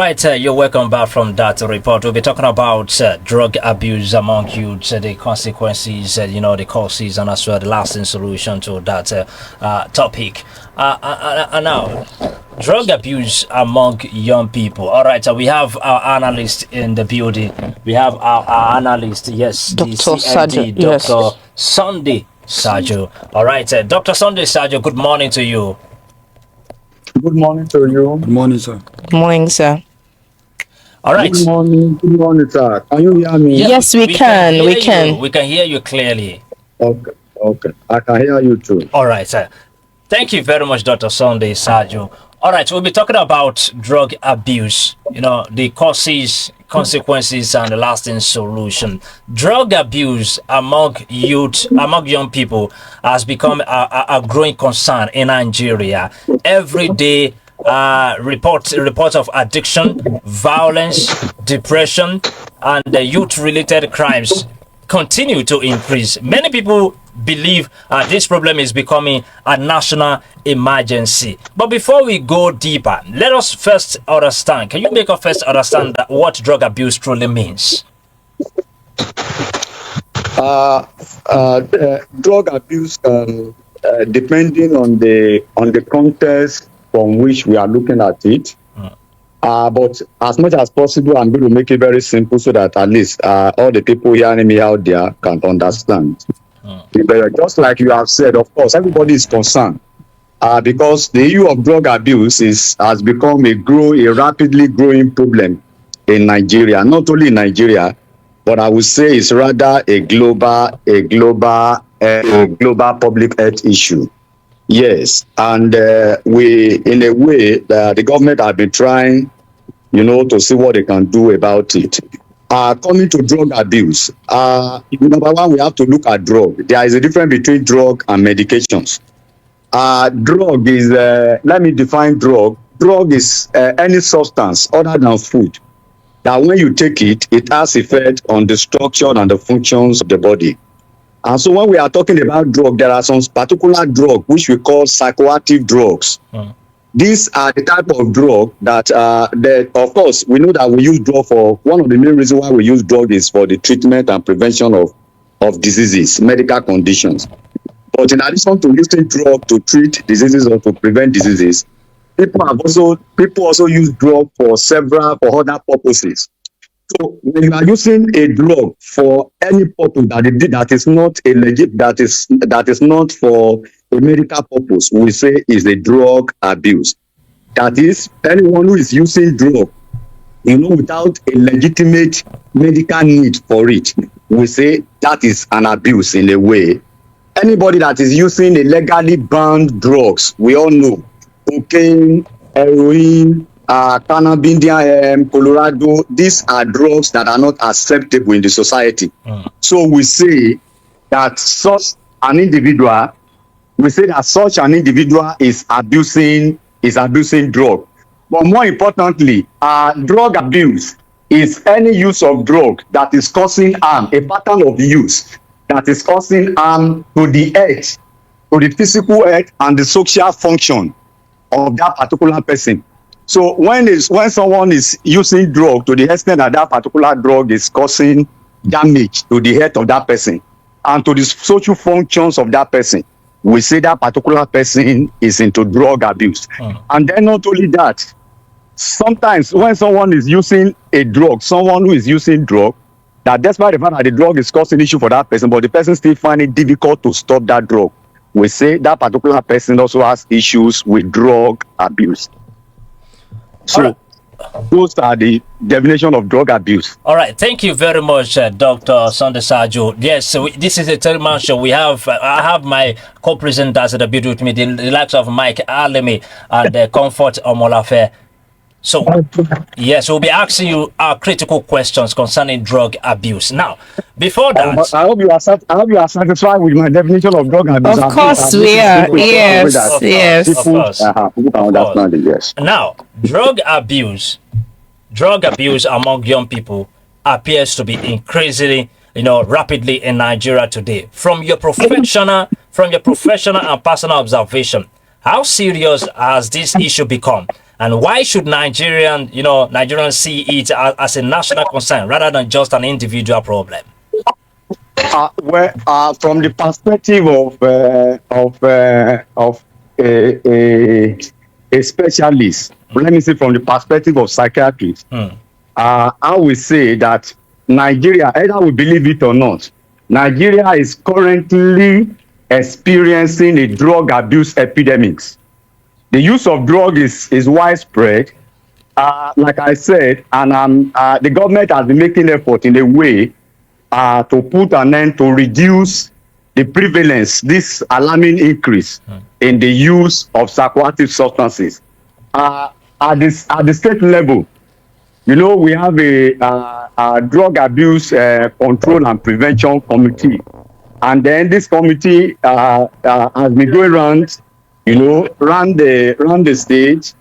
right, you're welcome back from that report. We'll be talking about drug abuse among youth, the consequences, the causes, and as well the lasting solution to that topic. And now, drug abuse among young people. All right, so we have our analyst in the building. We have our analyst, yes, Dr. the CMD, Sajo, yes. Dr. Sunday Sajo. All right, Dr. Sunday Sajo, good morning to you. Good morning to you. Good morning, sir. Good morning, sir. All right. Good morning, sir. Can you hear me? Yes, we can. We can. We can hear you clearly. Okay. I can hear you too. All right, sir. Thank you very much, Dr. Sunday Sajo. All right, we'll be talking about drug abuse, the causes, consequences, and the lasting solution. Drug abuse among young people has become a growing concern in Nigeria. Every day, reports of addiction, violence, depression, and youth-related crimes continue to increase. Many people believe this problem is becoming a national emergency. But before we go deeper, let us first understand. Can you make us first understand what drug abuse truly means? Drug abuse, depending on the context from which we are looking at it. But as much as possible, I'm going to make it very simple so that at least all the people hearing me out there can understand. Just like you have said, of course, everybody is concerned because the issue of drug abuse has become a rapidly growing problem in Nigeria. Not only in Nigeria, but I would say it's rather a global public health issue. Yes, and in a way, the government have been trying, to see what they can do about it. Coming to drug abuse, number one, we have to look at drug. There is a difference between drug and medications. Drug is, let me define drug. Drug is any substance other than food that when you take it, it has effect on the structure and the functions of the body. And so when we are talking about drug, there are some particular drug which we call psychoactive drugs. These are the type of drug that, of course, we know that we use drug for, one of the main reasons why we use drug is for the treatment and prevention of diseases, medical conditions. But in addition to using drug to treat diseases or to prevent diseases, people also use drug for other purposes. So when you are using a drug for any purpose that is not a legit, that is not for a medical purpose, we say is a drug abuse. That is, anyone who is using drug, without a legitimate medical need for it, we say that is an abuse in a way. Anybody that is using illegally banned drugs, we all know, cocaine, heroin, cannabis, Colorado, these are drugs that are not acceptable in the society. So we say that such an individual is abusing drug. But more importantly, drug abuse is any use of drug that is causing harm, a pattern of use that is causing harm to the health, to the physical health and the social function of that particular person. So when someone is using drug to the extent that particular drug is causing damage to the health of that person and to the social functions of that person, we say that particular person is into drug abuse. And then not only that, sometimes when someone is using a drug, someone who is using drug, that despite the fact that the drug is causing issue for that person, but the person still find it difficult to stop that drug, we say that particular person also has issues with drug abuse. So those are the definition of drug abuse. All right, thank you very much, Dr. Sunday Sajo. Yes, so this is a television show. I have my co-presenters at the building with me, the likes of Mike Alemi and Comfort Omolafe. So, yes, we'll be asking you critical questions concerning drug abuse. Now, before that, I hope you are satisfied with my definition of drug abuse. Of course, we are. Yes. People can understand it. Yes. Now, drug abuse among young people appears to be increasing, rapidly in Nigeria today. From your professional and personal observation, how serious has this issue become? And why should Nigerians see it as a national concern rather than just an individual problem? From the perspective of a specialist, let me say from the perspective of psychiatrists, I will say that Nigeria, either we believe it or not, Nigeria is currently experiencing a drug abuse epidemic. The use of drug is widespread. Like I said, and the government has been making effort in a way to put an end to reduce the prevalence, this alarming increase in the use of psychoactive substances. At the state level, we have a drug abuse control and prevention committee, and then this committee has been going around, around the state,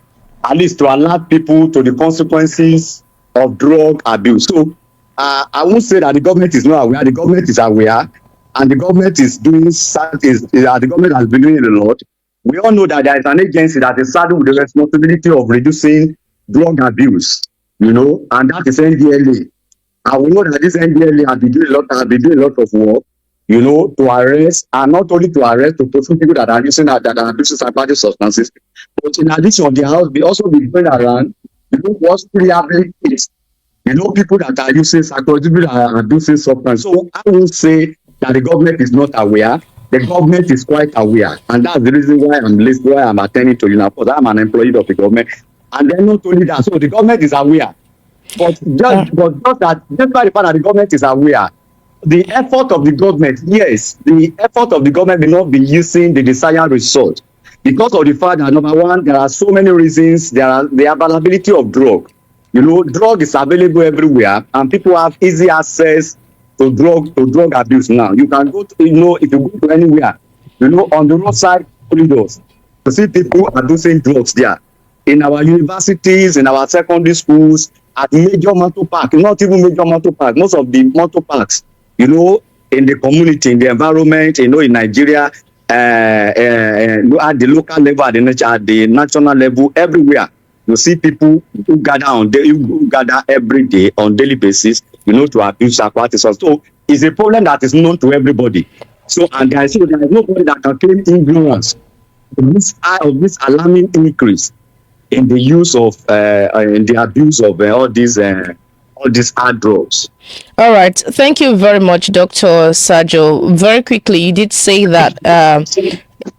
at least to alert people to the consequences of drug abuse. So I won't say that the government is not aware. The government is aware, and the government is doing. The government has been doing a lot. We all know that there is an agency that is saddled with the responsibility of reducing drug abuse, and that is NDLA. And we know that this NDLA has been doing a lot of work, to arrest, and not only to arrest, to prosecute people that are using psychoactive substances, but in addition, they have also been going around, what's rehabilitate, people that are using psychoactive, people that are abusing substances. So I will say that the government is not aware. The government is quite aware, and that's the reason why I'm attending to you now, because I'm an employee of the government. And then not only that, so the government is aware, but just by the fact that the government is aware, the effort of the government, may not be using the desired result, because of the fact that, number one, there are so many reasons. There are the availability of drug. Drug is available everywhere, and people have easy access to drug abuse now. You can go to, if you go to anywhere, on the roadside corridors, to see people abusing drugs there. In our universities, in our secondary schools, at major motor park, not even major motor park, most of the motor parks, in the community, in the environment, in Nigeria, at the local level, at the national level, everywhere, you see people who gather every day on daily basis, to abuse psychoactive substances. So it's a problem that is known to everybody. So there is nobody that can claim ignorance of this alarming increase in the use of in the abuse of all these hard drugs. All right. Thank you very much, Dr. Sajo. Very quickly, you did say that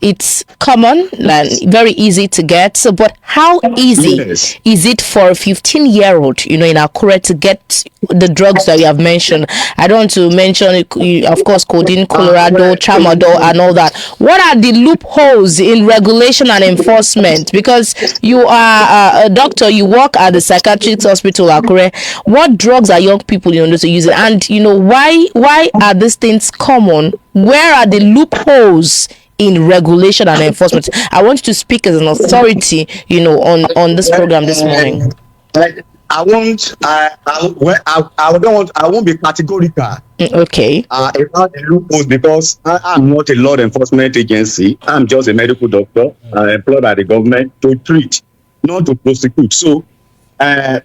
it's common and very easy to get. So, but how easy is it for a 15-year-old, in Akure to get the drugs that you have mentioned? I don't want to mention, of course, codeine, Colorado, tramadol, and all that. What are the loopholes in regulation and enforcement? Because you are a doctor, you work at the Psychiatric Hospital, Akure. What drugs are young people, using? And, why are these things common? Where are the loopholes in regulation and enforcement? I want you to speak as an authority, on this program this morning. I won't be categorical. Okay. About the loopholes, because I'm not a law enforcement agency. I'm just a medical doctor employed by the government to treat, not to prosecute. So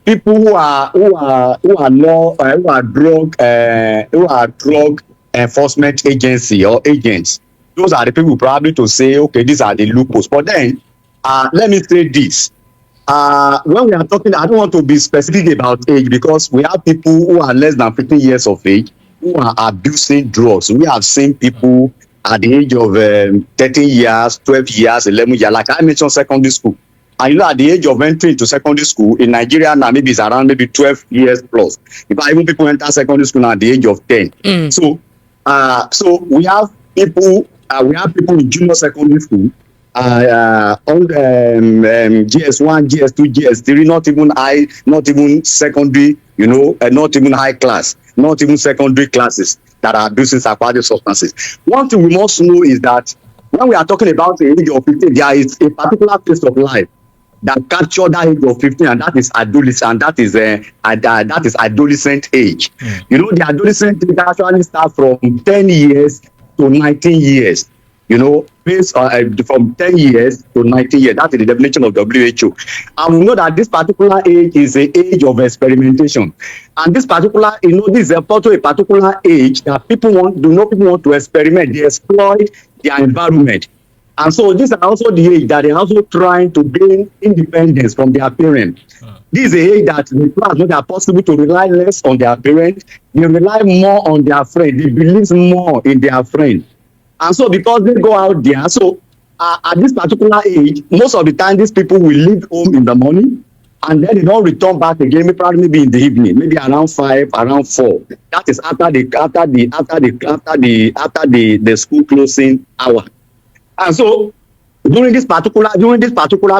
people who are drug enforcement agency or agents, those are the people probably to say, okay, these are the loopholes. But then, let me say this. When we are talking, I don't want to be specific about age, because we have people who are less than 15 years of age who are abusing drugs. We have seen people at the age of 13 years, 12 years, 11 years, like I mentioned secondary school. And at the age of entry into secondary school in Nigeria now, maybe it's around 12 years plus. Even people enter secondary school now at the age of 10. So we have people in junior secondary school, on GS1, GS2, GS3, not even secondary, not even high class, not even secondary classes that are abusing psychoactive substances. One thing we must know is that when we are talking about the age of 15, there is a particular phase of life that capture that age of 15, and that is adolescent, that is adolescent age. The adolescent age actually starts from 10 years to 19 years. based from 10 years to 90 years. That is the definition of WHO. And we know that this particular age is the age of experimentation. And this particular, this is a particular age that people want to experiment. They exploit their environment. And so these are also the age that they're also trying to gain independence from their parents. This is the age that the class know that possible to rely less on their parents. They rely more on their friends. They believe more in their friends. And so because they go out there, so at this particular age, most of the time these people will leave home in the morning and then they don't return back again, maybe in the evening, maybe around 5, around 4. That is after the school closing hour. And so during this particular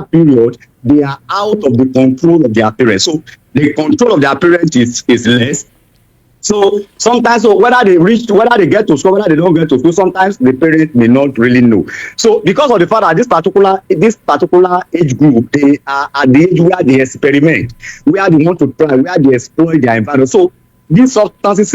period, they are out of the control of their parents. So the control of their parents is less. So sometimes, whether they get to school, whether they don't get to school, sometimes the parents may not really know. So because of the fact that this particular age group, they are at the age where they experiment, where they want to try, where they exploit their environment. So these substances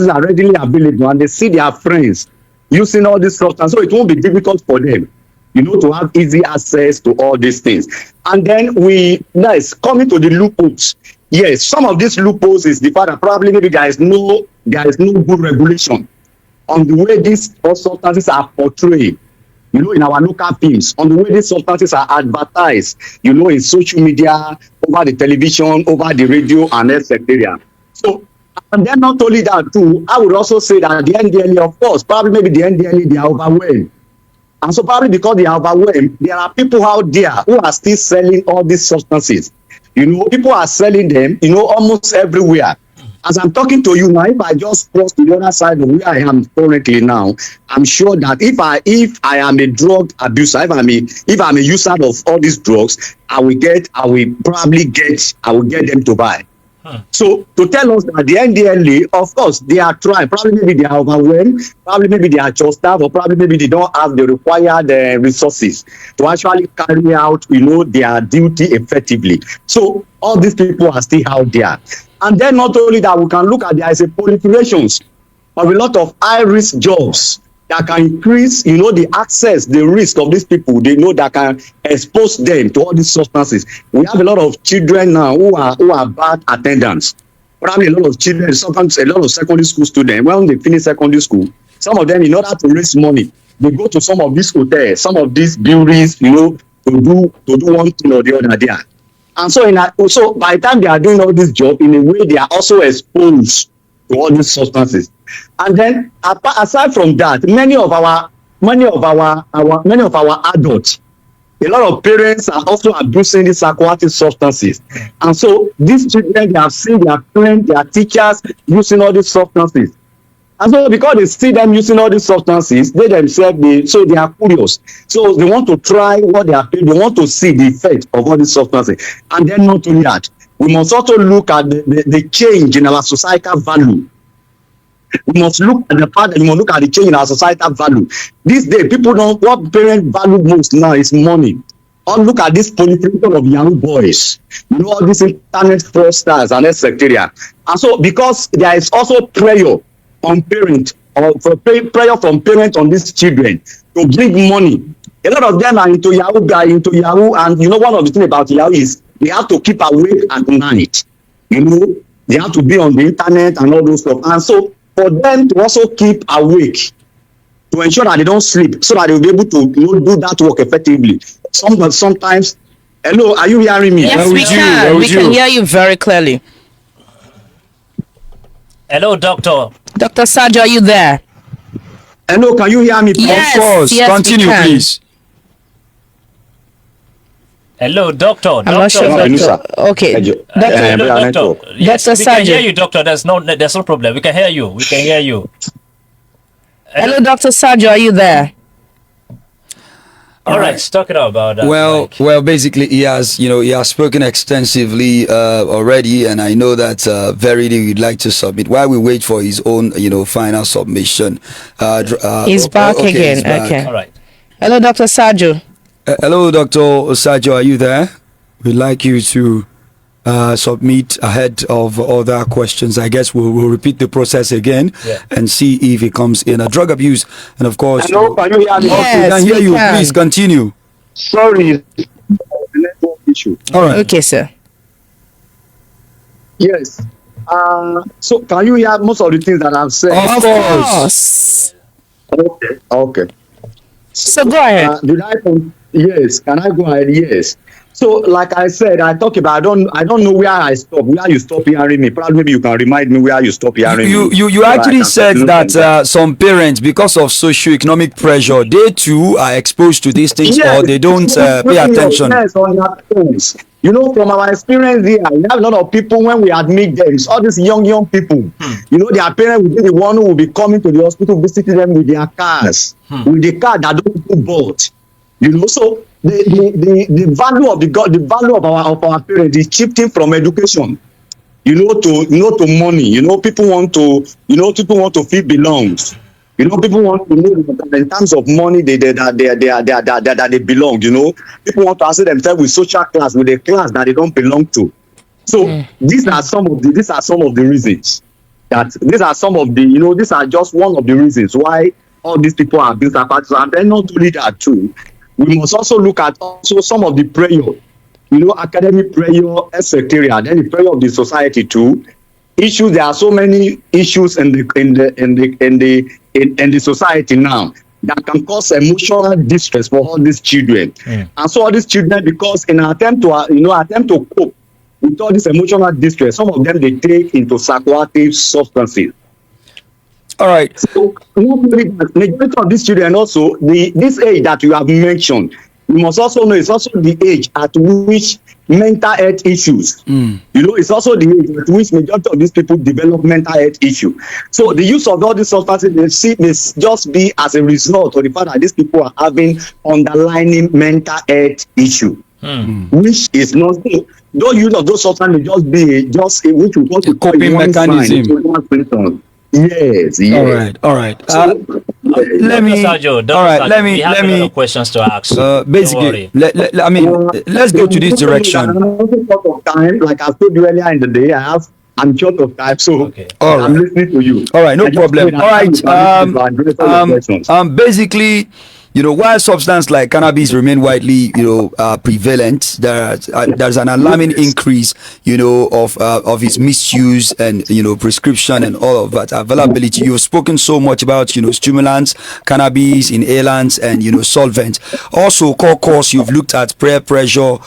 are readily available, and they see their friends using all these substances. So it won't be difficult for them, to have easy access to all these things. And then coming to the loopholes. Yes, some of these loopholes is the fact that probably maybe there is no good regulation on the way these substances are portrayed, in our local films, on the way these substances are advertised, in social media, over the television, over the radio, and etc. So, and then not only that too, I would also say that the NDLE, of course, probably maybe the NDLE, they are overwhelmed. And so probably because they are overwhelmed, there are people out there who are still selling all these substances. People are selling them, almost everywhere. As I'm talking to you now, if I just cross to the other side of where I am currently now, I'm sure that if I am a drug abuser, if I'm a user of all these drugs, I will get them to buy. So to tell us that the NDLA, of course, they are trying. Probably maybe they are overwhelmed. Probably maybe they are just staff, or probably maybe they don't have the required resources to actually carry out, their duty effectively. So all these people are still out there. And then not only that, we can look at there is a proliferations of a lot of high-risk jobs that can increase, the access, the risk of these people. They know that can expose them to all these substances. We have a lot of children now who are bad attendants. Probably a lot of children, sometimes a lot of secondary school students, when they finish secondary school, some of them, in order to raise money, they go to some of these hotels, some of these buildings, to do one thing or the other there. And so by the time they are doing all this job, in a way, they are also exposed to all these substances. And then aside from that, many of our adults, a lot of parents are also abusing these aquatic substances. And so these children, they have seen their parents, their teachers using all these substances. And so because they see them using all these substances, they themselves, they are curious. So they want to try what they are doing. They want to see the effect of all these substances. And then not only that, we must also look at the change in our societal value. We must look at the fact that we must look at the change in our societal value. These days, people don't, what parents value most now is money. Or look at this proliferation of young boys, all these internet fraudsters and etc. And so, because there is also prayer on parents, or prayer from parents on these children to bring money. A lot of them are into Yahoo, and one of the things about Yahoo is they have to keep awake at night. They have to be on the internet and all those stuff. And so, for them to also keep awake, to ensure that they don't sleep, so that they'll be able to do that work effectively. Sometimes, hello, are you hearing me? Yes, we can. We can hear you very clearly. Hello, doctor. Dr. Sajo, are you there? Hello, can you hear me? Yes, of course. yes, continue, please. Hello, doctor. I'm not sure. Okay. Doctor. Yes, we can hear you, doctor. There's no problem. We can hear you. Hello, Dr. Sajo, are you there? All right, talking about that. Well, basically, he has spoken extensively already, and I know that Verity would like to submit. While we wait for his own, final submission, he's back again. He's back. Okay. All right. Hello, Dr. Sajo. Hello, Dr. Sajo, are you there? We'd like you to submit ahead of other questions. I guess we'll repeat the process again and see if it comes in a drug abuse. And of course, Hello, can you hear me? okay, Yes, can hear we you. can. Please continue. Sorry, the network issue. All right. Okay, sir. Yes. So can you hear most of the things that I've said? Of Of course. course. Okay. Okay. So go ahead. Yes, can I go ahead? Yes. So, like I said, I talk about I don't know where I stop, where you stop hearing me. Probably maybe you can remind me where you stop hearing You me. you, you so that I actually can said continue that from there. some parents, because of socioeconomic pressure, they too are exposed to these things, or they don't pay attention. Yes, on their phones. You know, from our experience here, we have a lot of people when we admit them, all these young people, you know, their parents will be the one who will be coming to the hospital visiting them with their cars, with the car that those people bought. You know, so the value of the value of our parents is shifting from education, to money. You know, people want to feel belongs. You know, people want to know that in terms of money, that they belong. You know, people want to associate themselves with social class, with a class that they don't belong to. So these are some of the reasons these are just one of the reasons why all these people are being apart. And then not only that too, we must also look at also some of the pressure, academic pressure, etc. Then the pressure of the society too. Issues. There are so many issues in the society now that can cause emotional distress for all these children. And so all these children, because in an attempt to cope with all this emotional distress, some of them they take into psychoactive substances. All right. So majority of these children also, this age that you have mentioned, you must also know it's also the age at which mental health issues, it's also the age at which majority of these people develop mental health issue. So the use of all these substances may just be as a result of the fact that these people are having underlying mental health issue, which is not. Don't use of those substances may just be which we want to call coping mechanism. Yes. All right. Let me. Sajo, All right. Let we have a lot me. of questions to ask. Basically, let's go to this direction. I'm also short of time. Like I told you earlier in the day, I'm short of time, so Okay. All I'm right. listening to you. All right, no I just problem. pray that All right. time to questions. Basically, while substances like cannabis remain widely, prevalent, there's an alarming increase, of its misuse and prescription and all of that availability. You've spoken so much about stimulants, cannabis, inhalants, and solvents. Also, core course, you've looked at peer pressure,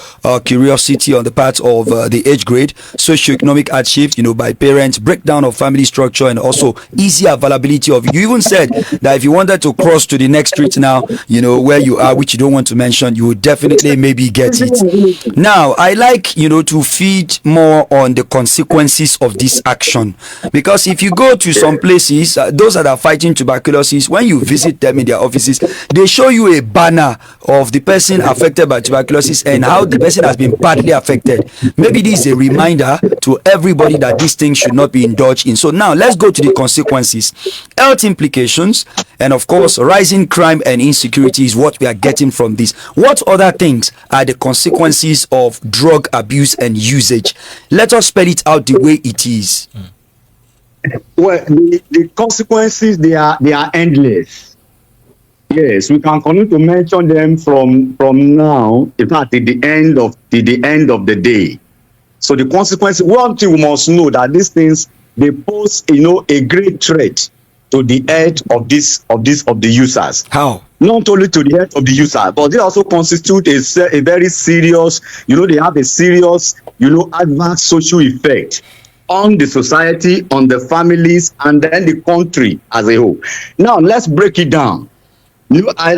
curiosity on the part of the age grade, socioeconomic hardship, by parents, breakdown of family structure, and also easy availability of. You even said that if you wanted to cross to the next street now, where you are, which you don't want to mention, you would definitely maybe get it. Now, I like, to feed more on the consequences of this action, because if you go to some places, those that are fighting tuberculosis, when you visit them in their offices, they show you a banner of the person affected by tuberculosis and how the person has been badly affected. Maybe this is a reminder to everybody that these things should not be indulged in. So now let's go to the consequences, health implications, and of course, rising crime and insecurity is what we are getting from this. What other things are the consequences of drug abuse and usage? Let us spell it out the way it is. Well, the consequences they are endless. Yes, we can continue to mention them from now, in fact, at the end of the day. So the consequences, one thing we must know that these things they pose, a great threat to the health of the users. How? Not only to the health of the user, but they also constitute a very serious, they have a serious, adverse social effect on the society, on the families, and then the country as a whole. Now, let's break it down. When I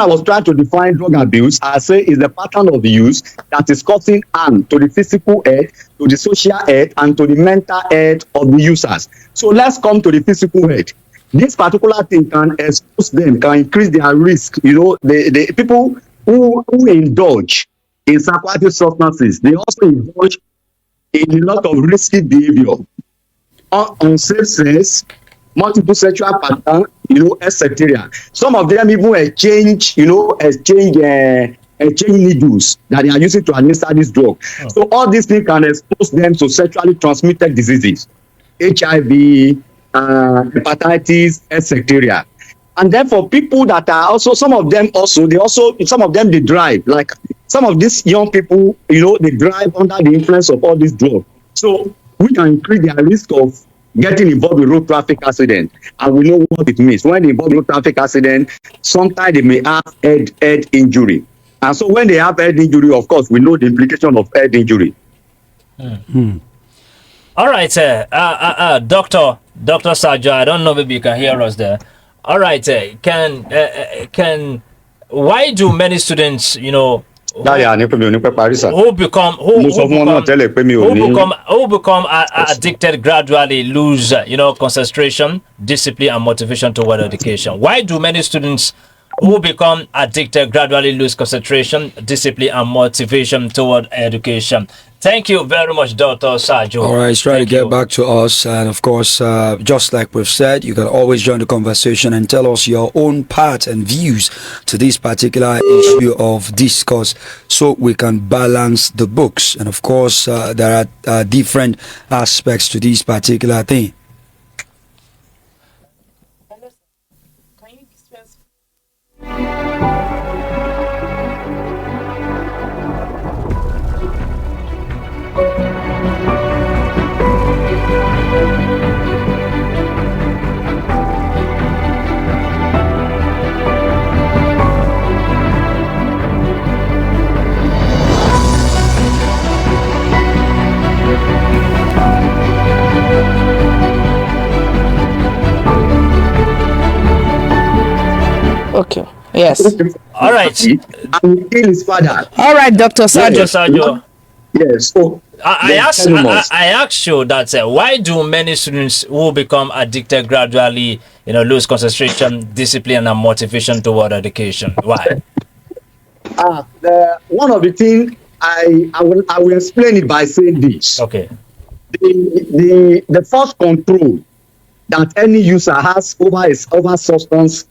was trying to define drug abuse, I say is the pattern of use that is causing harm to the physical health, to the social health, and to the mental health of the users. So let's come to the physical health. This particular thing can expose them, can increase their risk. The people who indulge in psychoactive substances, they also indulge in a lot of risky behavior, unsafe sex, multiple sexual pattern, etc. Some of them even exchange exchange needles that they are using to administer this drug. So all these things can expose them to sexually transmitted diseases, HIV, hepatitis, etc. And then for people that are also, some of them they drive, like some of these young people, they drive under the influence of all these drugs. So we can increase their risk of getting involved with road traffic accident. And we know what it means. When they involve in road traffic accident, sometimes they may have head injury. And so when they have head injury, of course, we know the implication of head injury. All right, Dr. Sajo, I don't know, maybe you can hear us there. All right, why do many students, who become addicted gradually lose concentration, discipline, and motivation toward education? Why do many students who become addicted gradually lose concentration, discipline, and motivation toward education? Thank you very much, Dr. Sajo. All right, try to get back to us. And of course, just like we've said, you can always join the conversation and tell us your own part and views to this particular issue of discourse so we can balance the books. And of course, there are different aspects to this particular thing. Okay. Yes. All right. And kill his father. All right, Dr. Sajo. Sajo. Yes. So I asked you that why do many students who become addicted gradually, lose concentration, discipline, and motivation toward education? Why? One of the things I will explain it by saying this. Okay. The first control that any user has over substance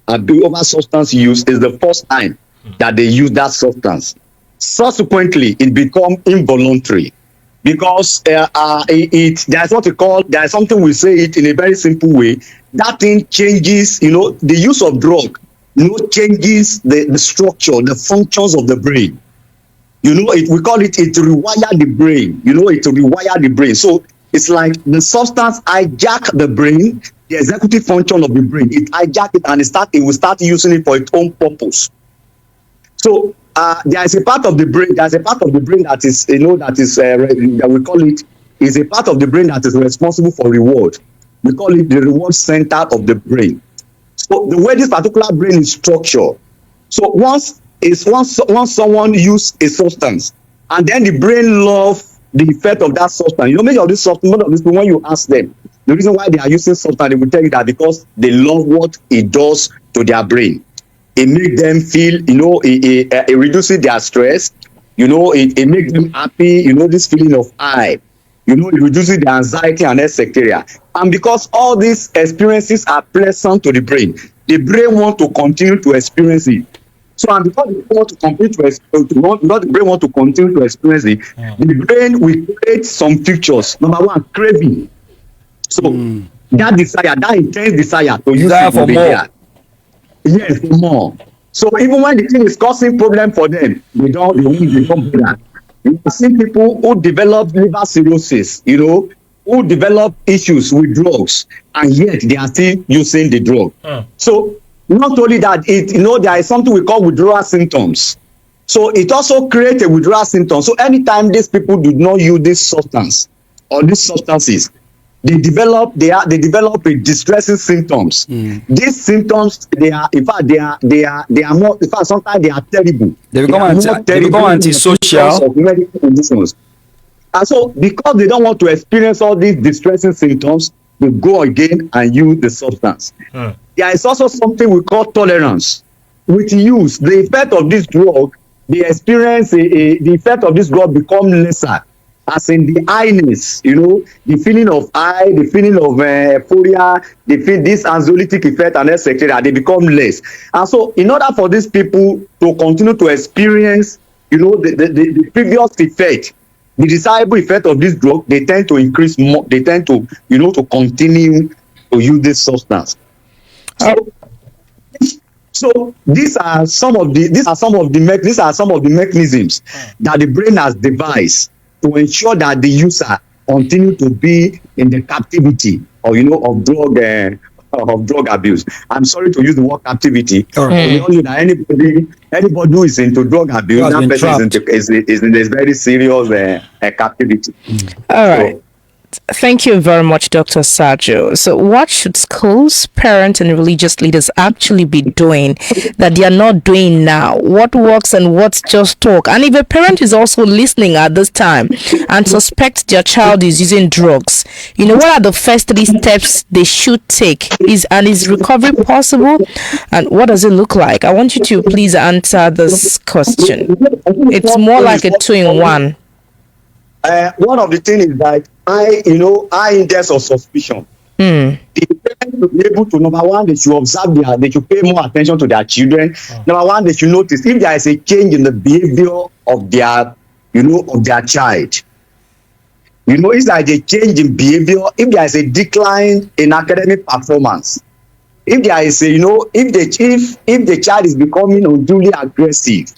use is the first time that they use that substance. Subsequently, it becomes involuntary because there's something we say it in a very simple way. That thing changes, the use of drug, changes the structure, the functions of the brain. We call it rewire the brain. It rewire the brain. So it's like the substance hijack the brain, the executive function of the brain. It hijack it and it will start using it for its own purpose. So there is a part of the brain. There's a part of the brain that is, that we call it, is a part of the brain that is responsible for reward. We call it the reward center of the brain. So the way this particular brain is structured. So once someone use a substance, and then the brain love the effect of that substance. Many of these people, when you ask them the reason why they are using substance, they will tell you that because they love what it does to their brain. It makes them feel, it reduces their stress. It makes them happy. This feeling of high. It reduces the anxiety and etc. And because all these experiences are pleasant to the brain wants to continue to experience it. So, and because the brain want to continue to experience it, the brain will create some features. Number one, craving. So that desire, that intense desire to use it for more. Yes, for more. So even when the thing is causing problem for them, they don't do that. You see people who develop liver cirrhosis, who develop issues with drugs, and yet they are still using the drug. So not only that, there is something we call withdrawal symptoms. So it also creates a withdrawal symptom. So anytime these people do not use this substance or these substances, they develop a distressing symptoms. These symptoms, sometimes they are terrible. They become antisocial. And so because they don't want to experience all these distressing symptoms, they go again and use the substance. There is also something we call tolerance. With use, the effect of this drug, the effect of this drug become lesser. as in the highness, the feeling of high, the feeling of euphoria, this anxiolytic effect and etc. They become less. And so in order for these people to continue to experience, the previous effect, the desirable effect of this drug, they tend to increase more, they tend to, to continue to use this substance. So these are some of the mechanisms that the brain has devised to ensure that the user continue to be in the captivity or of drug abuse. I'm sorry to use the word captivity. We all know that anybody who is into drug abuse, that person is in a very serious captivity. All right. So, thank you very much, Dr. Sajo. So what should schools, parents, and religious leaders actually be doing that they are not doing now? What works and what's just talk? And if a parent is also listening at this time and suspects their child is using drugs, what are the first 3 steps they should take? Is recovery possible? And what does it look like? I want you to please answer this question. It's more like a 2-in-1. One of the things is that high index of suspicion. The parents should be able to, number one, they should observe they should pay more attention to their children. Number one, they should notice if there is a change in the behavior of their, of their child. If there is a change in behavior, if there is a decline in academic performance, if there is if the child is becoming unduly aggressive,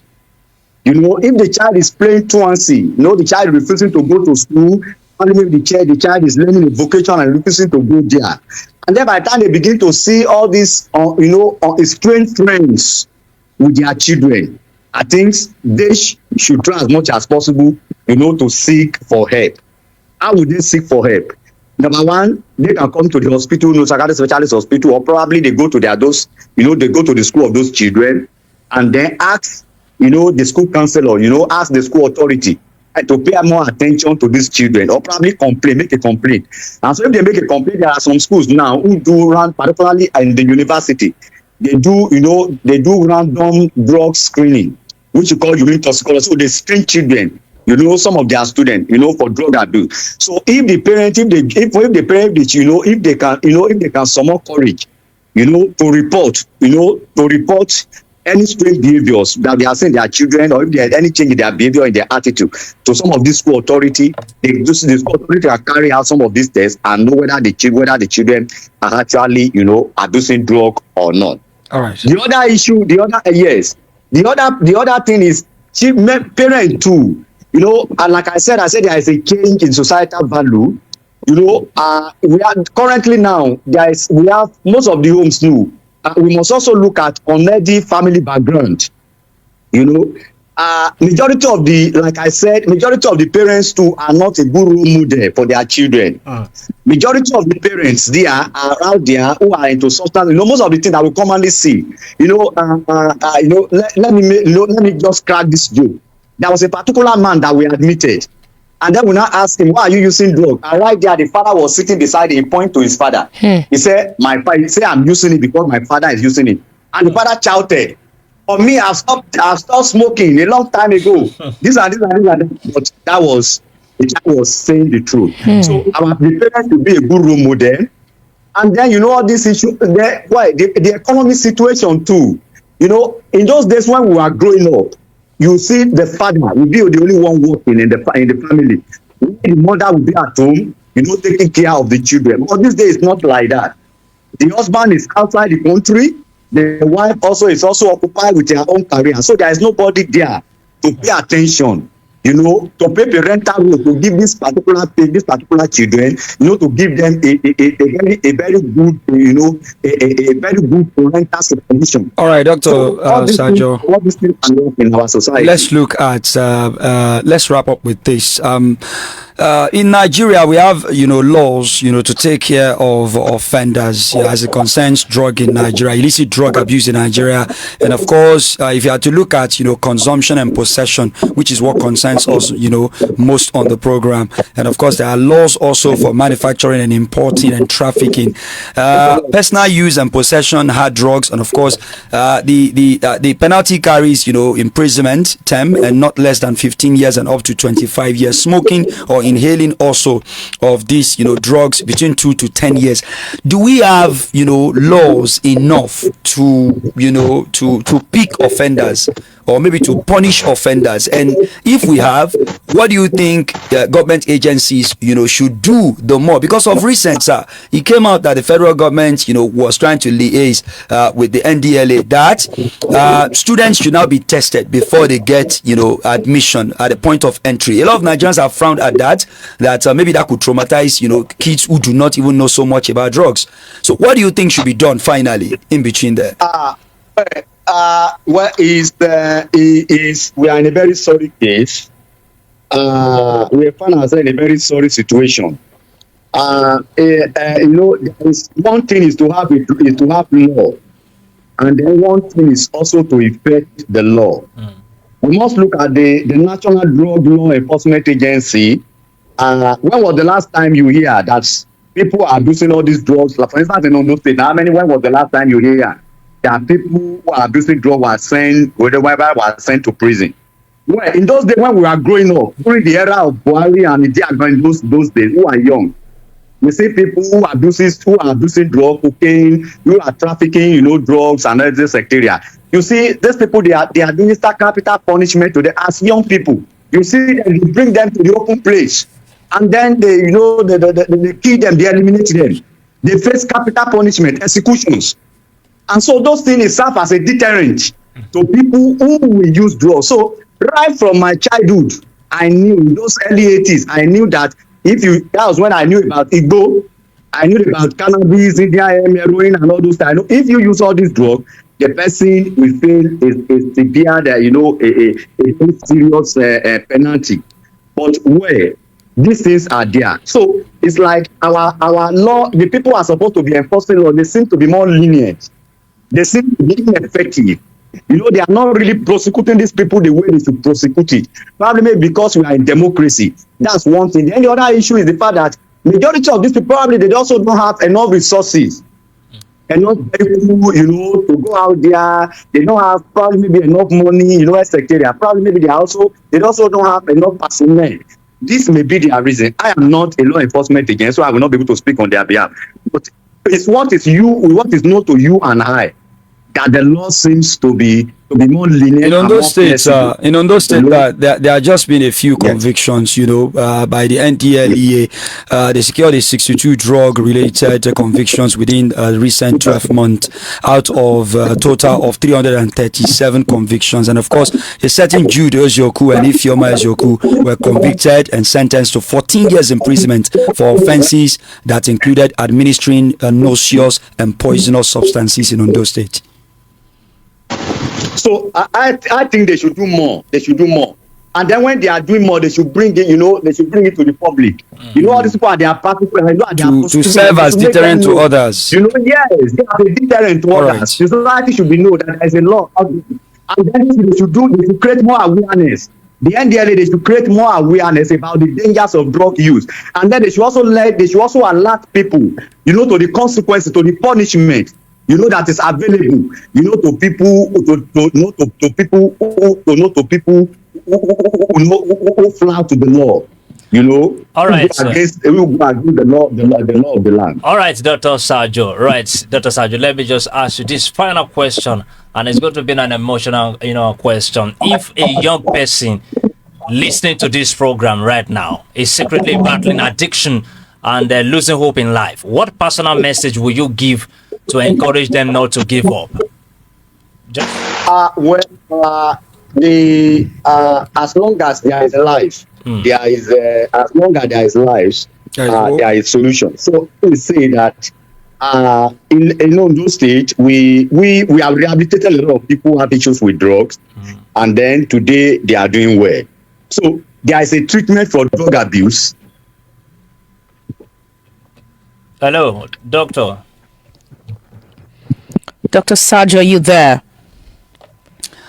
if the child is playing truancy, the child is refusing to go to school, and maybe the child is learning a vocation and refusing to go there. And then by the time they begin to see all these, strange trends with their children, I think they should try as much as possible, to seek for help. How would they seek for help? Number one, they can come to the hospital, psychiatric specialist hospital, or probably they go to they go to the school of those children, and then ask the school counselor, ask the school authority to pay more attention to these children, or probably make a complaint. And so if they make a complaint, there are some schools now who do run, particularly in the university, they do random drug screening, which you call urine toxicology. So they screen children, some of their students, for drug abuse. So if the parent, if they can summon courage, to report any strange behaviors that they are seeing their children, or if there is any change in their behavior, in their attitude, to some of this school authority, the school authority can carry out some of these tests and know whether the children are actually, abusing drug or not. All right. The other issue, the other thing is parent too. And like I said there is a change in societal value. We are currently now we have most of the homes now. We must also look at unhealthy family background. Majority of the parents too are not a good role model for their children. Majority of the parents there are out there who are into substance. Most of the things that we commonly see. Let me just crack this joke. There was a particular man that we admitted, and then we now asked him, "Why are you using drug?" And right there, the father was sitting beside him, point to his father. He said, "I'm using it because my father is using it." And the father shouted, "For me, I've stopped smoking a long time ago." This and that. But that was saying the truth. So our parents to be a good role model. And then all this issue, the economic situation too. In those days when we were growing up, you see the father will be the only one working in the family. The mother will be at home, taking care of the children. But this day is not like that. The husband is outside the country. The wife is also occupied with her own career. So there is nobody there to pay attention, to pay parental role, to give this particular children, to give them a very good, a very good parental supervision. All right, Dr. Sajo. All these things are in our society. Let's look at, let's wrap up with this. In Nigeria, we have, laws, to take care of offenders as it concerns drug in Nigeria, illicit drug abuse in Nigeria. And of course, if you had to look at, consumption and possession, which is what concerns us, most on the program. And of course, there are laws also for manufacturing and importing and trafficking, personal use and possession, hard drugs. And of course, the penalty carries, imprisonment term and not less than 15 years and up to 25 years. Smoking or inhaling also of these, drugs between 2 to 10 years. Do we have, laws enough to, to pick offenders or maybe to punish offenders? And if we have, what do you think government agencies, should do the more? Because of recent, sir, it came out that the federal government, was trying to liaise with the NDLA that students should now be tested before they get, admission at the point of entry. A lot of Nigerians have frowned at that maybe that could traumatize, kids who do not even know so much about drugs. So what do you think should be done finally in between there? Well, we are in a very sorry case. We find ourselves in a very sorry situation. One thing is to have law, and then one thing is also to effect the law. We must look at the National Drug Law Enforcement Agency. When was the last time you hear that people are abusing all these drugs? Like for instance, in Ondo State, when was the last time you hear that people who are abusing drugs were sent to prison? Well, in those days when we were growing up, during the era of Buhari and in those days, who are young, we see people who are abusing drugs, cocaine, who are trafficking, drugs and all this area. You see, these people, they administer capital punishment to them as young people. You see, they bring them to the open place, and then they kill them, they eliminate them. They face capital punishment, executions, and so those things serve as a deterrent to people who will use drugs. So right from my childhood, I knew in those early 80s, I knew that that was when I knew about Igbo, I knew about cannabis, Indian heroin, and all those things. I know if you use all these drugs, the person will face a severe, a serious penalty. But where these things are there, so it's like our law. The people who are supposed to be enforcing law, they seem to be more lenient. They seem to be ineffective. They are not really prosecuting these people the way they should prosecute it. Probably maybe because we are in democracy. That's one thing. Then the other issue is the fact that majority of these people probably they also don't have enough resources, enough people, to go out there. They don't have probably maybe enough money, etc. Probably maybe they also don't have enough personnel. This may be their reason. I am not a law enforcement agent, so I will not be able to speak on their behalf. But it's what is known to you and I, that the law seems to be more lenient. In Ondo State, there have just been a few convictions, by the NDLEA. They secured 62 drug-related convictions within a recent 12 months out of a total of 337 convictions. And of course, a certain Jude Ozioku and Ifeoma Ezioku were convicted and sentenced to 14 years imprisonment for offenses that included administering nauseous and poisonous substances in Ondo State. So I think they should do more. And then when they are doing more, they should bring it, they should bring it to the public. All these people are their practical, to serve as deterrent to others. Yes, they are a deterrent to others. Right. The society should be known that there is a law. And then they should create more awareness. The NDLA, they should create more awareness about the dangers of drug use. And then they should also alert people, to the consequences, to the punishment. That is available, to people, to people who flout to the law. All right, who go against the law of the land. All right, Dr. Sajo. Right, Dr. Sajo. Let me just ask you this final question, and it's going to be an emotional, question. If a young person listening to this program right now is secretly battling addiction and losing hope in life, what personal message will you give to encourage them not to give up? As long as there is life, as long as there is life, there is solution. So we say that in Ondo State, we have rehabilitated a lot of people who have issues with drugs, and then today they are doing well. So there is a treatment for drug abuse, Hello, doctor. Dr. Sajo, are you there?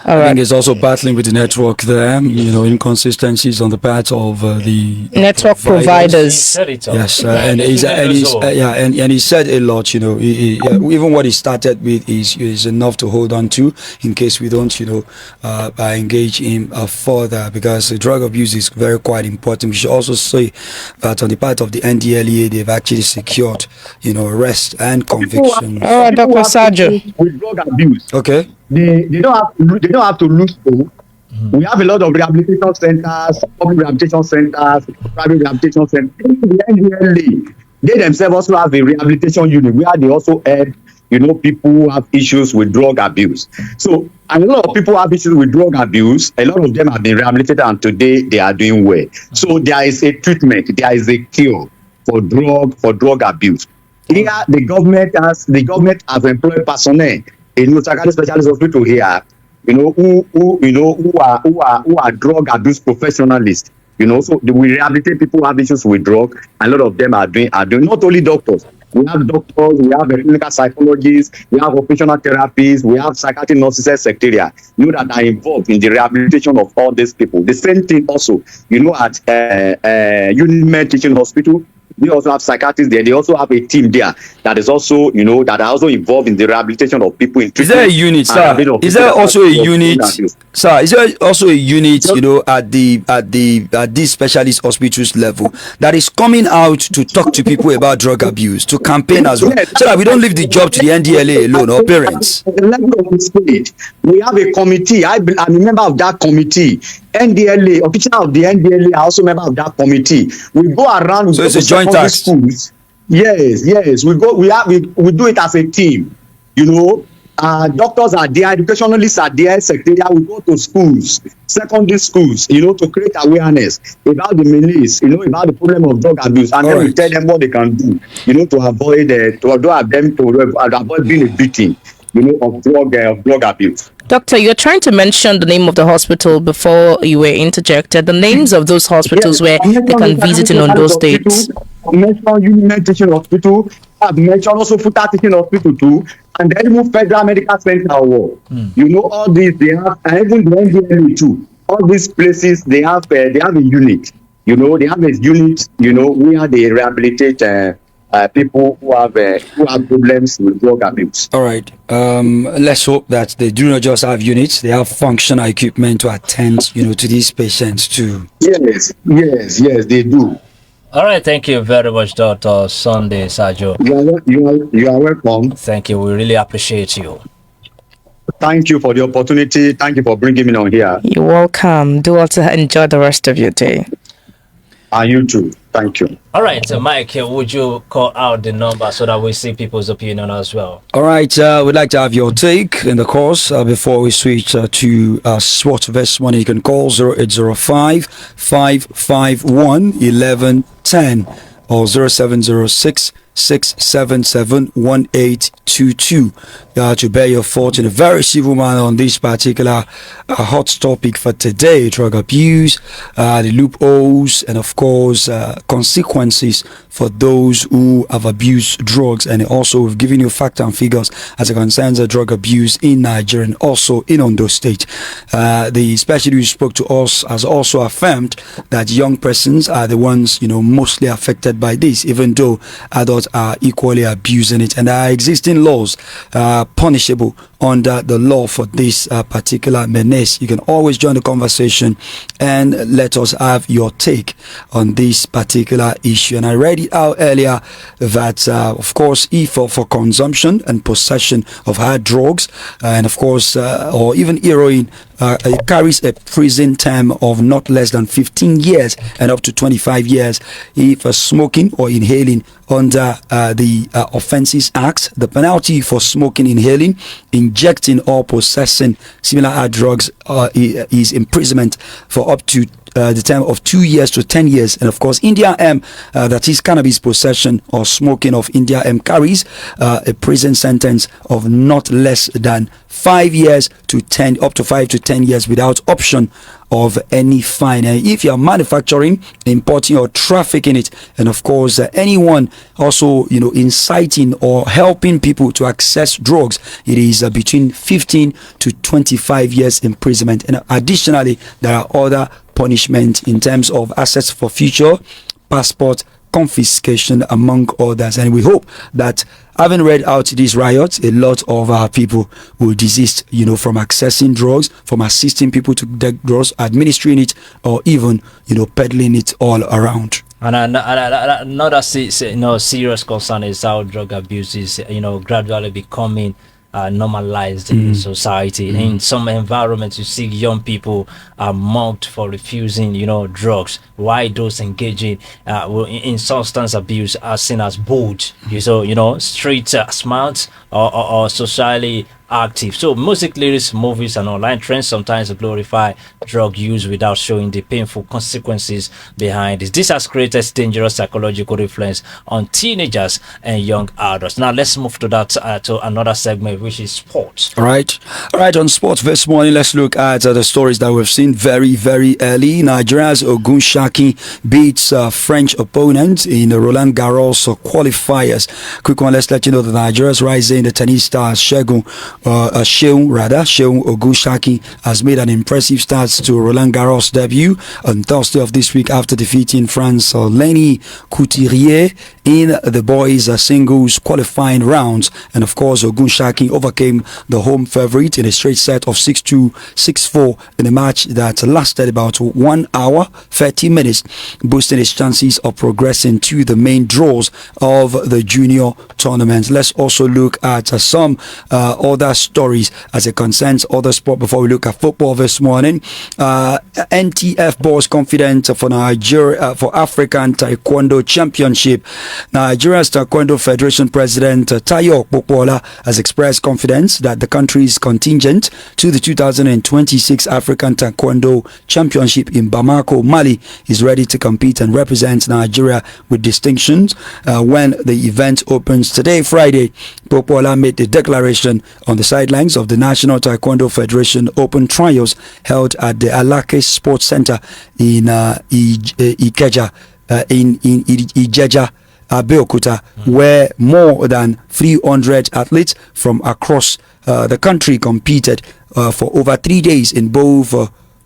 All I think right. it's also battling with the network there, inconsistencies on the part of the Network He providers. said it all. Yes, Yeah, and they he's shouldn't and lose he's hope. yeah, and he said a lot. Even what he started with is enough to hold on to in case we don't, engage him further, because the drug abuse is very quite important. We should also say that on the part of the NDLEA, they've actually secured, arrest and conviction. All right, People Dr. have Sajo. issues with drug abuse. Okay. They don't have to lose hope. We have a lot of rehabilitation centers, public rehabilitation centers, private rehabilitation centers. The NDLA, they themselves also have a rehabilitation unit where they also help, people who have issues with drug abuse. So, and a lot of people have issues with drug abuse. A lot of them have been rehabilitated, and today they are doing well. So there is a treatment, there is a cure for drug abuse. Here, the government has employed personnel in psychiatric specialist hospital here, who are drug abuse professionalists. So we rehabilitate people who have issues with drug, and a lot of them are doing not only doctors. We have doctors, we have clinical psychologists, we have occupational therapists, we have psychiatric nurses, etc. That are involved in the rehabilitation of all these people. The same thing also, at Unimed Teaching Hospital. They also have psychiatrists there. They also have a team there that is also, that are also involved in the rehabilitation of people in Is there a unit, sir? Is there also a unit, sir? Is there also a unit, at these specialist hospitals level that is coming out to talk to people about drug abuse, to campaign as well, so that we don't leave the job to the NDLA alone or parents? At the level of the state, we have a committee. I'm a member of that committee. NDLA, official of the NDLA, are also member of that committee. We go around. So it's a joint task. Schools. Yes. We go. We do it as a team. Doctors are there, educationalists are there, secretariat. We go to schools, secondary schools, to create awareness about the menace, about the problem of drug abuse, and then we tell them what they can do, to avoid being a victim, of drug abuse. Doctor, you're trying to mention the name of the hospital before you were interjected. The names of those hospitals where they can visit in Ondo State. I mentioned Unimed Teaching Hospital. I've mentioned also Futa Teaching Hospital too, and then even Federal Medical Center. All these they have, and even the NDLA too. All these places they have a unit. They have a unit. Where they rehabilitate people who have problems with drug abuse. All right. Let's hope that they do not just have units; they have functional equipment to attend, to these patients too. Yes, they do. All right, thank you very much, Dr. Sunday Sajo. You are welcome. Thank you. We really appreciate you. Thank you for the opportunity. Thank you for bringing me on here. You're welcome. Do also enjoy the rest of your day. And you too. Thank you. All right, Mike, would you call out the number so that we see people's opinion as well? All right, we'd like to have your take in the course before we switch to SWOT Vest Money. You can call 0805 551 1110 or 0706 677-1822 to bear your thoughts in a very civil manner on this particular hot topic for today: drug abuse, the loopholes, and of course consequences for those who have abused drugs. And also we've given you facts and figures as it concerns drug abuse in Nigeria and also in Ondo State. The specialist who spoke to us has also affirmed that young persons are the ones mostly affected by this, even though adults are equally abusing it, and there are existing laws punishable under the law for this particular menace. You can always join the conversation and let us have your take on this particular issue. And I read it out earlier that of course, if for consumption and possession of hard drugs and of course or even heroin, it carries a prison term of not less than 15 years and up to 25 years. If smoking or inhaling under the Offences Act, the penalty for smoking, inhaling, injecting or possessing similar hard drugs is imprisonment for up to the term of 2 years to 10 years. And of course, India M, that is cannabis possession or smoking of India M, carries a prison sentence of not less than 5 years to 10, up to 5 to 10 years without option of any fine. And if you are manufacturing, importing, or trafficking it, and of course anyone also inciting or helping people to access drugs, it is between 15 to 25 years imprisonment. And additionally, there are other punishments in terms of assets for future, passport confiscation, among others. And we hope that, having read out these riots, a lot of our people will desist, from accessing drugs, from assisting people to get drugs, administering it, or even, peddling it all around. And another serious concern is how drug abuse is, gradually becoming normalized in society. In some environments, you see young people are mocked for refusing, drugs. Why those engaging in substance abuse are seen as bold, street smart or socially active. So music lyrics, movies, and online trends sometimes glorify drug use without showing the painful consequences behind it. This has created dangerous psychological influence on teenagers and young adults. Now let's move to that to another segment, which is sports. All right. On sports this morning, let's look at the stories that we've seen very, very early. Nigeria's Ogunshaki beats French opponent in the Roland Garros qualifiers. Quick one, let's let you know that Nigeria's rising the tennis star Seun Ogunshaki has made an impressive start to Roland Garros debut on Thursday of this week after defeating France Lenny Couturier in the boys singles qualifying rounds. And of course, Ogunshaki overcame the home favorite in a straight set of 6-2, 6-4 in a match that lasted about 1 hour 30 minutes, boosting his chances of progressing to the main draws of the junior tournament. Let's also look at some other stories as it concerns other sport before we look at football this morning. NTF boss confident for Nigeria for African Taekwondo Championship. Nigeria's Taekwondo Federation President Tayo Popola has expressed confidence that the country's contingent to the 2026 African Taekwondo Championship in Bamako, Mali, is ready to compete and represent Nigeria with distinctions when the event opens today, Friday. Popola made the declaration on the sidelines of the National Taekwondo Federation Open Trials held at the Alake Sports Center in Ikeja, in Ijeja, Abeokuta, where more than 300 athletes from across the country competed for over 3 days in both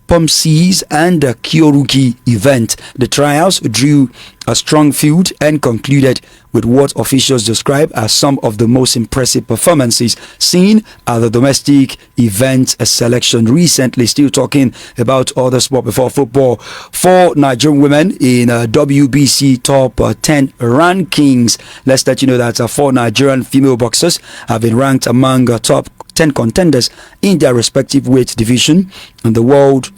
Pomsi's and the Kyoruki event. The trials drew a strong field and concluded with what officials describe as some of the most impressive performances seen at the domestic event selection recently. Still talking about other sport before football. 4 Nigerian women in WBC top 10 rankings. Let's let you know that 4 Nigerian female boxers have been ranked among top 10 contenders in their respective weight division in the World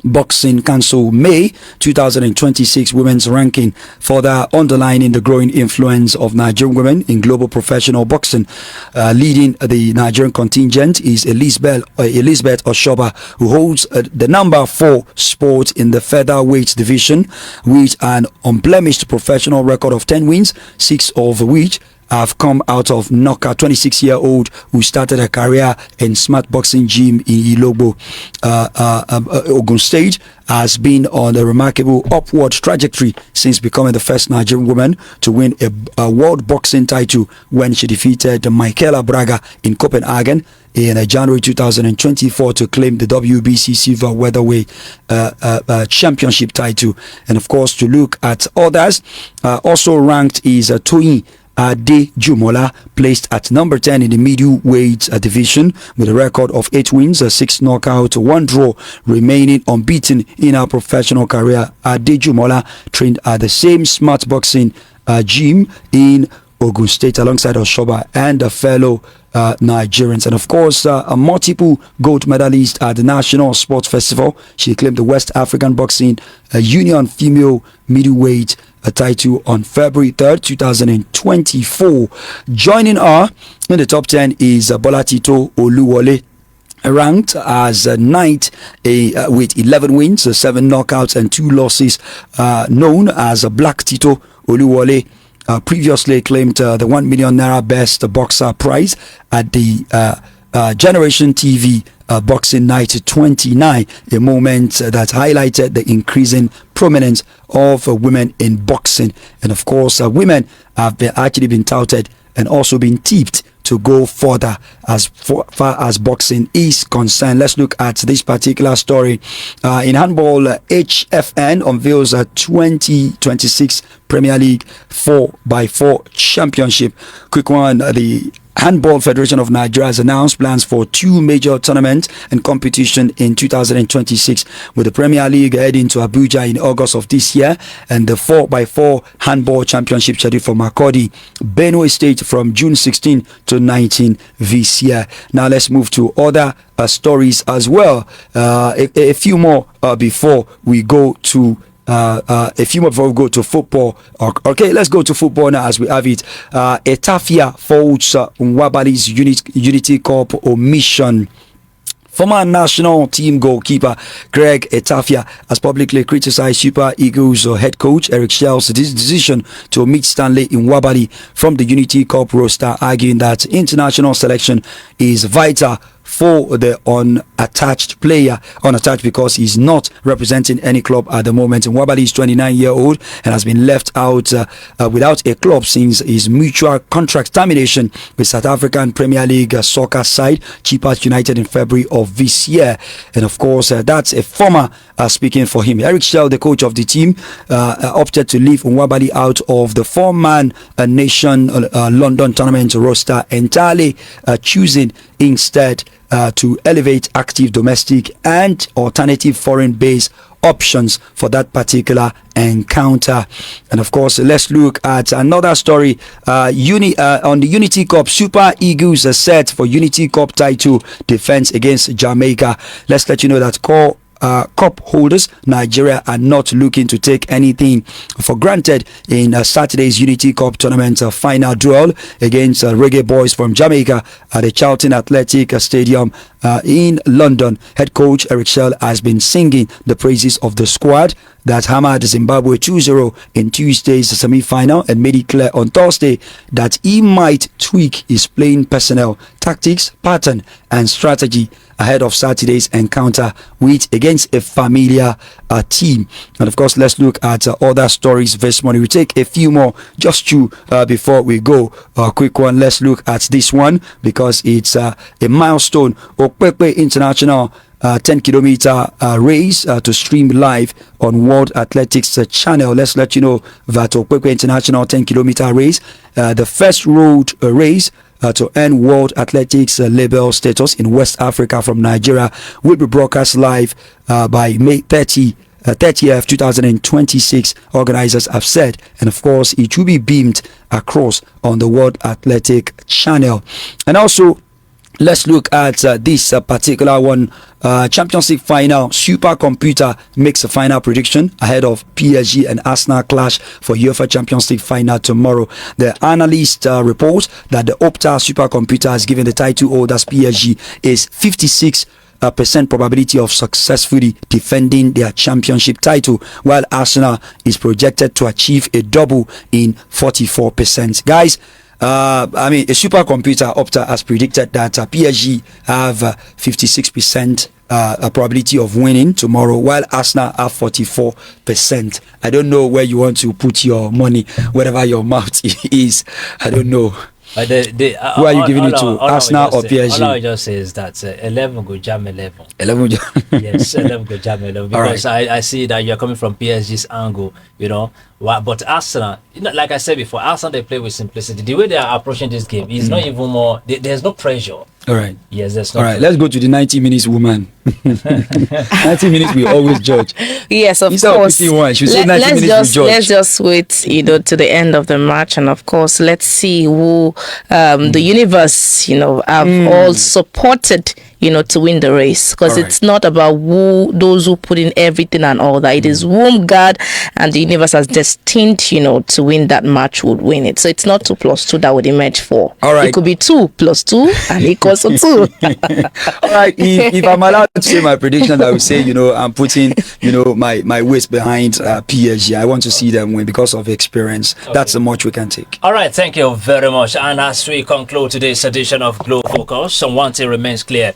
Boxing Council May 2026 women's ranking, further underlining the growing influence of Nigerian women in global professional boxing. Leading the Nigerian contingent is Elizabeth Oshoba, who holds the number 4 spot in the featherweight division with an unblemished professional record of 10 wins, 6 of which have come out of Noka, 26-year-old who started her career in Smart Boxing Gym in Ilogbo, Ogun State, has been on a remarkable upward trajectory since becoming the first Nigerian woman to win a world boxing title when she defeated Michaela Braga in Copenhagen in January 2024 to claim the WBC silver weatherweight championship title. And of course, to look at others, also ranked is Toyin Ade Jumola, placed at number 10 in the middleweight division with a record of 8 wins, 6 knockouts, 1 draw, remaining unbeaten in her professional career. Ade Jumola trained at the same Smart Boxing gym in Ogun State alongside Oshoba and a fellow Nigerians. And of course, a multiple gold medalist at the National Sports Festival. She claimed the West African Boxing Union female middleweight title on February 3rd, 2024. Joining her in the top 10 is Bolatito Oluwole, ranked as ninth with 11 wins, 7 knockouts and 2 losses, known as Black Tito Oluwole. Previously claimed the 1 million naira best boxer prize at the Generation TV Boxing Night 29, a moment that highlighted the increasing prominence of women in boxing. And of course, women have actually been touted and also been tipped to go further as far as boxing is concerned. Let's look at this particular story. In handball, HFN unveils a 2026 Premier League 4x4 championship. Quick one, the Handball Federation of Nigeria has announced plans for 2 major tournaments and competition in 2026, with the Premier League heading to Abuja in August of this year and the 4x4 Handball Championship scheduled for Makurdi, Benue State from June 16 to 19 this year. Now let's move to other stories as well. A few more before we go to football. Okay, let's go to football now as we have it. Etafia folds Nwabali's Unity Cup omission. Former national team goalkeeper Greg Etafia has publicly criticized Super Eagles head coach Eric Shell's decision to omit Stanley Nwabali from the Unity Cup roster, arguing that international selection is vital for the unattached player because he's not representing any club at the moment. Nwabali is 29-year-old and has been left out without a club since his mutual contract termination with South African Premier League soccer side Chipas United in February of this year. And of course, that's a former speaking for him. Eric Shell, the coach of the team, opted to leave Nwabali out of the 4-man Nation London tournament roster entirely, choosing instead to elevate active domestic and alternative foreign-based options for that particular encounter. And of course, let's look at another story. On the Unity Cup, Super Eagles are set for Unity Cup title defense against Jamaica. Let's let you know that cup holders Nigeria are not looking to take anything for granted in Saturday's Unity Cup tournament final duel against Reggae Boys from Jamaica at the Charlton Athletic Stadium in London. Head coach Eric Shell has been singing the praises of the squad that hammered Zimbabwe 2-0 in Tuesday's semi-final and made it clear on Thursday that he might tweak his playing personnel, tactics, pattern and strategy ahead of Saturday's encounter against a familiar team. And of course, let's look at other stories this morning. We take a few more just before we go. A quick one. Let's look at this one because it's a milestone. Okpekpe International 10-kilometer race to stream live on World Athletics channel. Let's let you know that Okpekpe International 10-kilometer race, the first road race to earn World Athletics label status in West Africa from Nigeria, will be broadcast live by May 30th, 2026, organizers have said. And of course, it will be beamed across on the World Athletic channel. And also, let's look at this particular one. Champions League final. Supercomputer makes a final prediction ahead of PSG and Arsenal clash for UEFA Champions League final tomorrow. The analyst reports that the Opta supercomputer has given the title holders PSG is 56% probability of successfully defending their championship title, while Arsenal is projected to achieve a double in 44%. Guys, a supercomputer Opta has predicted that PSG have 56% probability of winning tomorrow, while Arsenal have 44%. I don't know where you want to put your money, wherever your mouth is. I don't know. But who are you giving it to, Arsenal or PSG? All I just say is that 11 go jam 11. 11 go jam. Yes, 11 go jam 11. Because right. I see that you're coming from PSG's angle, But Arsenal, like I said before, Arsenal, they play with simplicity. The way they are approaching this game is not even more, there's no pressure. All right. Yes, there's no All right, pressure. let's go to the 90 minutes woman. 90 minutes we always judge. Yes, of Instead course. Of one, she said 90 minutes we judge. Let's just wait, to the end of the match, and of course, let's see who the universe, have all supported to win the race, because All right. it's not about those who put in everything and all that. It is whom God and the universe has destined, to win that match would win it. So it's not 2 plus 2 that would emerge 4. All right. It could be 2 plus 2 and equals to 2. All right, if I'm allowed to say my prediction, I would say, I'm putting, my waist behind PSG. I want to see them win because of experience. Okay. That's the much we can take. All right, thank you very much. And as we conclude today's edition of Glow Focus, one thing remains clear.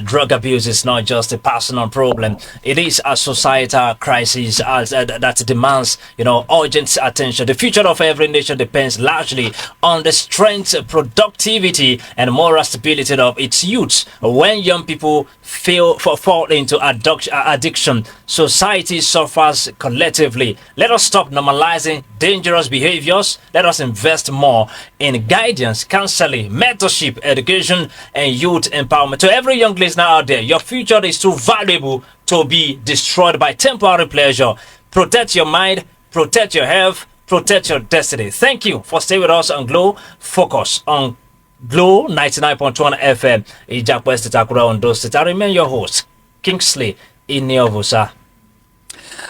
Drug abuse is not just a personal problem. It is a societal crisis that demands, urgent attention. The future of every nation depends largely on the strength, productivity, and moral stability of its youth. When young people fall into addiction, society suffers collectively. Let us stop normalizing dangerous behaviors. Let us invest more in guidance, counseling, mentorship, education, and youth empowerment. To every young listener out there, your future is too valuable to be destroyed by temporary pleasure. Protect your mind, protect your health, protect your destiny. Thank you for staying with us on Glow Focus on Glow 99.1 FM. Ijak West Akure, Ondo State. I remain your host, Kingsley Iniovusa.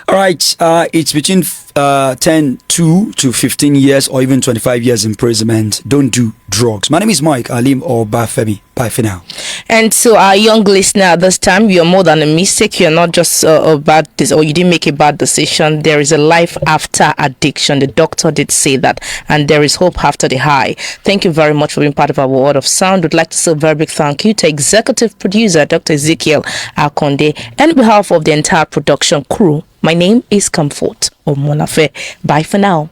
All right, it's between 2 to 15 years or even 25 years imprisonment. Don't do drugs. My name is Mike Alim or Bafemi. Bye for now. And to our young listener, at this time, you're more than a mistake. You're not just a bad or you didn't make a bad decision. There is a life after addiction. The doctor did say that, and there is hope after the high. Thank you very much for being part of our Word of Sound. We'd like to say a very big thank you to executive producer Dr. Ezekiel Akonde, and on behalf of the entire production crew. My name is Comfort Omonafe. Bye for now.